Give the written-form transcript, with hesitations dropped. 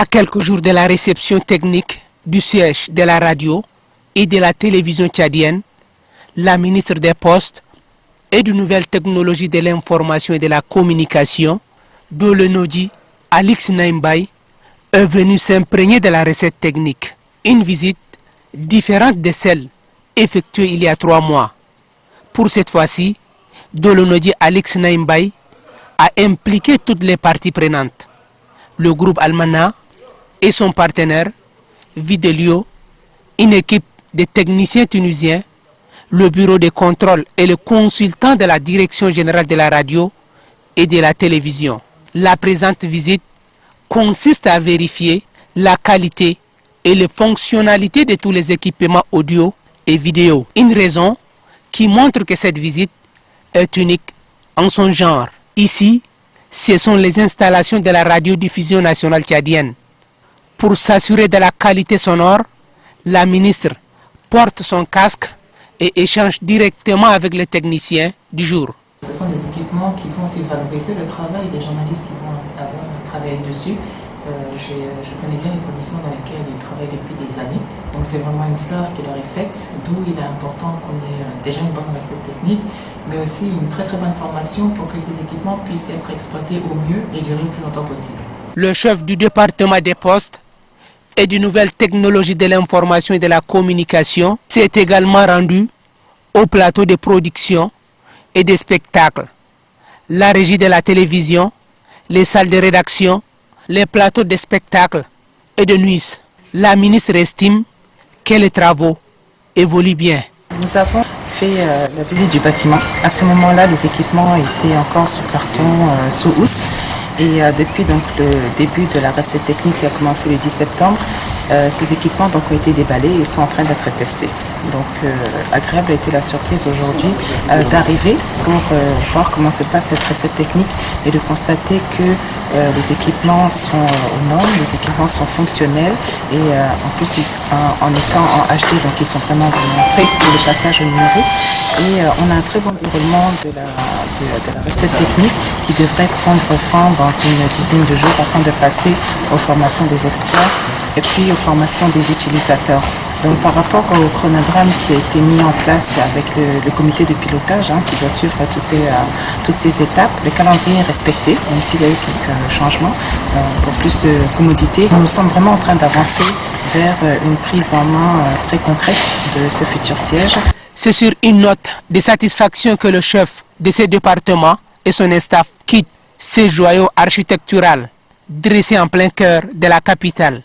À quelques jours de la réception technique du siège de la radio et de la télévision tchadienne, la ministre des Postes et de Nouvelles Technologies de l'Information et de la Communication, Dolonodji Alix Naimbaye, est venue s'imprégner de la recette technique. Une visite différente de celle effectuée il y a 3 mois. Pour cette fois-ci, Dolonodji Alix Naimbaye a impliqué toutes les parties prenantes. Le groupe Almana et son partenaire, Videlio, une équipe de techniciens tunisiens, le bureau de contrôle et le consultant de la direction générale de la radio et de la télévision. La présente visite consiste à vérifier la qualité et les fonctionnalités de tous les équipements audio et vidéo. Une raison qui montre que cette visite est unique en son genre. Ici, ce sont les installations de la radiodiffusion nationale tchadienne. Pour s'assurer de la qualité sonore, la ministre porte son casque et échange directement avec les techniciens du jour. Ce sont des équipements qui vont aussi valoriser le travail des journalistes qui vont avoir travaillé dessus. Je connais bien les conditions dans lesquelles ils travaillent depuis des années. Donc c'est vraiment une fleur qui leur est faite, d'où il est important qu'on ait déjà une bonne recette technique, mais aussi une très bonne formation pour que ces équipements puissent être exploités au mieux et durer le plus longtemps possible. Le chef du département des postes et des nouvelles technologies de l'information et de la communication s'est également rendu au plateau de production et de spectacles, la régie de la télévision, les salles de rédaction, les plateaux de spectacles et de nuit. La ministre estime que les travaux évoluent bien. Nous avons fait la visite du bâtiment. À ce moment-là, les équipements étaient encore sous carton, sous housse. Et depuis donc, le début de la recette technique qui a commencé le 10 septembre, ces équipements donc, ont été déballés et sont en train d'être testés. Donc agréable a été la surprise aujourd'hui d'arriver pour voir comment se passe cette recette technique et de constater que les équipements sont aux normes, les équipements sont fonctionnels et en plus en étant en HD, donc ils sont vraiment prêts pour le passage au numérique. Et on a un très bon déroulement de la recette technique qui devrait prendre fin dans une dizaine de jours afin de passer aux formations des experts et puis aux formations des utilisateurs. Donc par rapport au chronogramme qui a été mis en place avec le comité de pilotage qui doit suivre toutes ces étapes, le calendrier est respecté, même s'il y a eu quelques changements pour plus de commodité. Nous sommes vraiment en train d'avancer vers une prise en main très concrète de ce futur siège. C'est sur une note de satisfaction que le chef de ce département et son staff quittent ces joyaux architecturaux dressés en plein cœur de la capitale.